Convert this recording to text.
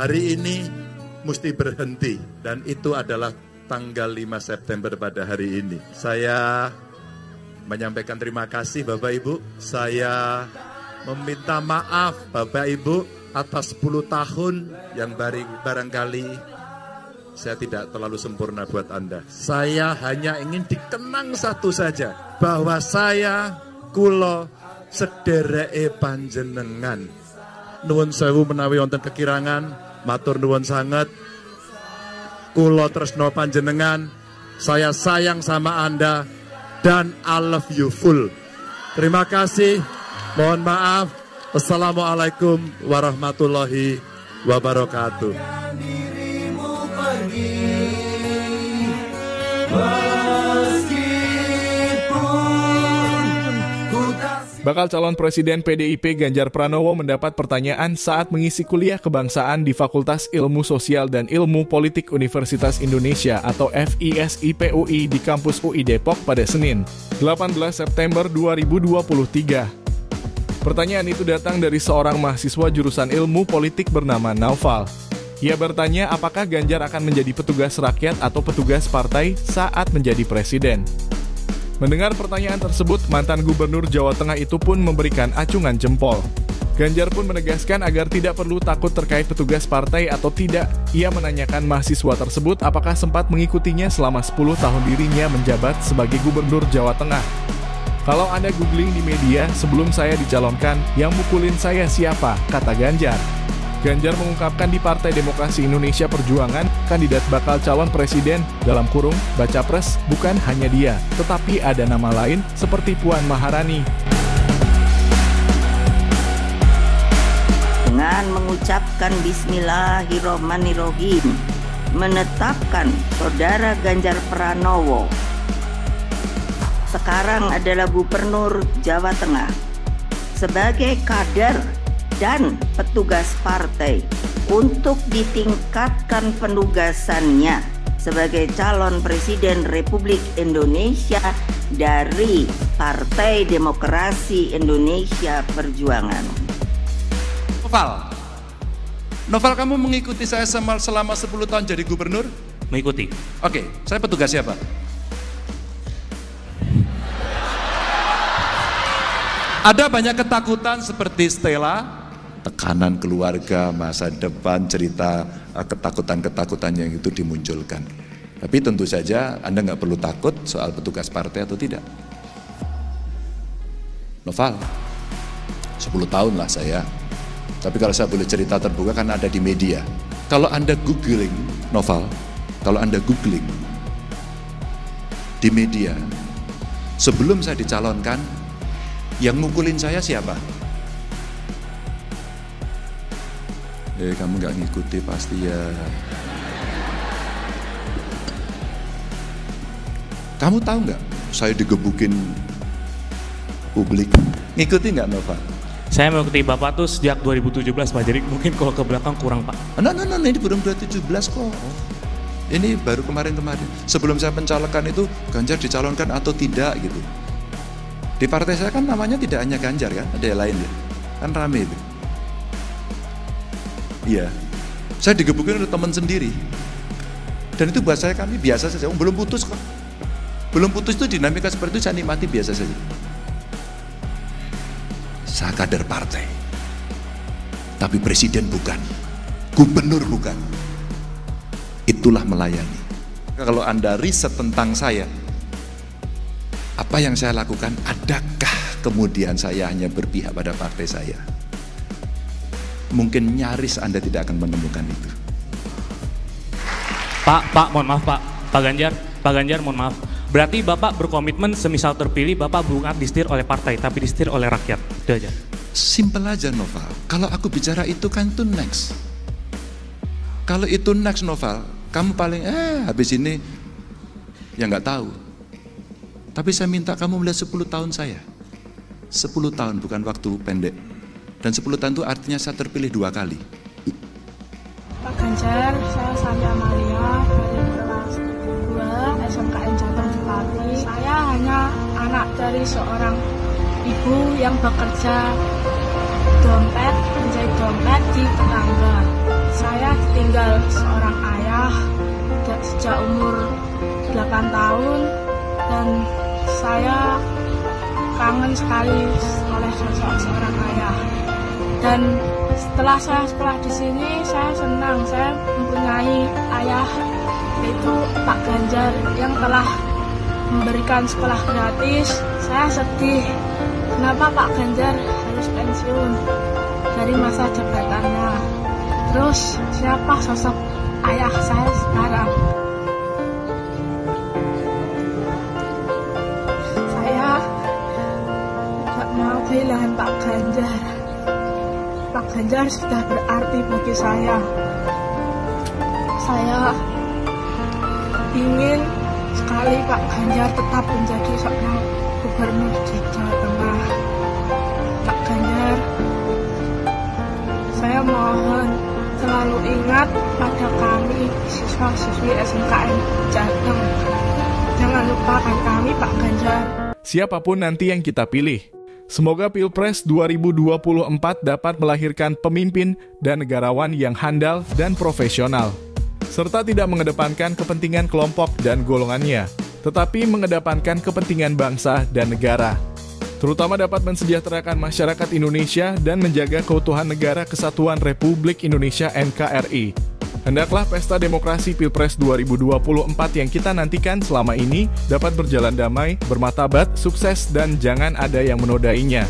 hari ini mesti berhenti. Dan itu adalah tanggal 5 September pada hari ini. Saya menyampaikan terima kasih Bapak Ibu. Saya meminta maaf Bapak Ibu atas 10 tahun yang barangkali saya tidak terlalu sempurna buat Anda. Saya hanya ingin dikenang satu saja, bahwa saya kulo sedereke panjenengan. Nuwun sewu menawi wonten kekirangan, matur nuwun sanget. Kulo tresno panjenengan, saya sayang sama Anda, dan I love you full. Terima kasih, mohon maaf. Wassalamualaikum warahmatullahi wabarakatuh. Bakal calon presiden PDIP Ganjar Pranowo mendapat pertanyaan saat mengisi kuliah kebangsaan di Fakultas Ilmu Sosial dan Ilmu Politik Universitas Indonesia atau FISIP-UI di kampus UI Depok pada Senin, 18 September 2023. Pertanyaan itu datang dari seorang mahasiswa jurusan ilmu politik bernama Naufal. Ia bertanya apakah Ganjar akan menjadi petugas rakyat atau petugas partai saat menjadi presiden. Mendengar pertanyaan tersebut, mantan gubernur Jawa Tengah itu pun memberikan acungan jempol. Ganjar pun menegaskan agar tidak perlu takut terkait petugas partai atau tidak. Ia menanyakan mahasiswa tersebut apakah sempat mengikutinya selama 10 tahun dirinya menjabat sebagai gubernur Jawa Tengah. Kalau Anda googling di media, sebelum saya dicalonkan, yang mukulin saya siapa? Kata Ganjar. Ganjar mengungkapkan di Partai Demokrasi Indonesia Perjuangan, kandidat bakal calon presiden dalam kurung baca pres bukan hanya dia, tetapi ada nama lain seperti Puan Maharani. Dengan mengucapkan Bismillahirrohmanirrohim, menetapkan Saudara Ganjar Pranowo sekarang adalah Gubernur Jawa Tengah sebagai kader dan petugas partai untuk ditingkatkan penugasannya sebagai calon presiden Republik Indonesia dari Partai Demokrasi Indonesia Perjuangan. Noval, kamu mengikuti saya selama 10 tahun jadi gubernur? Mengikuti. Oke, saya petugas siapa? Ada banyak ketakutan seperti Stella, tekanan keluarga, masa depan, cerita ketakutan-ketakutan yang itu dimunculkan. Tapi tentu saja Anda nggak perlu takut soal petugas partai atau tidak. Noval, 10 tahun lah saya. Tapi kalau saya boleh cerita terbuka karena ada di media. Kalau Anda googling, Noval, kalau Anda googling di media, sebelum saya dicalonkan, yang mukulin saya siapa? Kamu nggak ngikuti pasti ya. Kamu tahu nggak? Saya digebukin publik. Ngikuti nggak, Nova? Saya mengikuti Bapak tuh sejak 2017 Pak. Jadi mungkin kalau ke belakang kurang Pak. Nah, ini belum 2017 kok. Ini baru kemarin-kemarin. Sebelum saya pencalonan itu Ganjar dicalonkan atau tidak gitu. Di partai saya kan namanya tidak hanya Ganjar kan, ada yang lain ya. Kan rame itu. Iya, saya digebukin oleh teman sendiri. Dan itu buat saya kami biasa saja, belum putus kok. Belum putus itu dinamika seperti itu saya nikmati biasa saja. Saya kader partai, tapi presiden bukan, gubernur bukan. Itulah melayani. Kalau Anda riset tentang saya, apa yang saya lakukan, adakah kemudian saya hanya berpihak pada partai saya? Mungkin nyaris Anda tidak akan menemukan itu. Pak, mohon maaf Pak Ganjar, mohon maaf. Berarti Bapak berkomitmen semisal terpilih Bapak bukan disetir oleh partai, tapi disetir oleh rakyat. Itu aja. Simple aja Noval. Kalau aku bicara itu kan itu next. Kalau itu next Noval, kamu paling habis ini ya nggak tahu. Tapi saya minta kamu melihat 10 tahun saya. 10 tahun bukan waktu pendek. Dan 10 tahun itu artinya saya terpilih 2 kali. Pak Ganjar, saya Sandi Amalia dari kelas 2 SMKN Jateng Jepati. Saya hanya anak dari seorang ibu yang bekerja menjahit dompet di tetangga. saya ditinggal seorang ayah sejak umur 8 tahun dan saya kangen sekali oleh sosok seorang ayah. Dan setelah saya sekolah di sini, saya senang saya mempunyai ayah, yaitu Pak Ganjar yang telah memberikan sekolah gratis. Saya sedih, kenapa Pak Ganjar harus pensiun dari masa jabatannya. Terus siapa sosok ayah saya sekarang? Saya tidak mau kehilangan Pak Ganjar. Pak Ganjar sudah berarti bagi saya. Saya ingin sekali Pak Ganjar tetap menjadi seorang gubernur di Jawa Tengah. Pak Ganjar, saya mohon selalu ingat pada kami siswa-siswi SMKN Jateng. Jangan lupakan kami, Pak Ganjar. Siapapun nanti yang kita pilih, semoga Pilpres 2024 dapat melahirkan pemimpin dan negarawan yang handal dan profesional, serta tidak mengedepankan kepentingan kelompok dan golongannya, tetapi mengedepankan kepentingan bangsa dan negara, terutama dapat mensejahterakan masyarakat Indonesia dan menjaga keutuhan Negara Kesatuan Republik Indonesia NKRI. Hendaklah pesta demokrasi Pilpres 2024 yang kita nantikan selama ini dapat berjalan damai, bermartabat, sukses, dan jangan ada yang menodainya.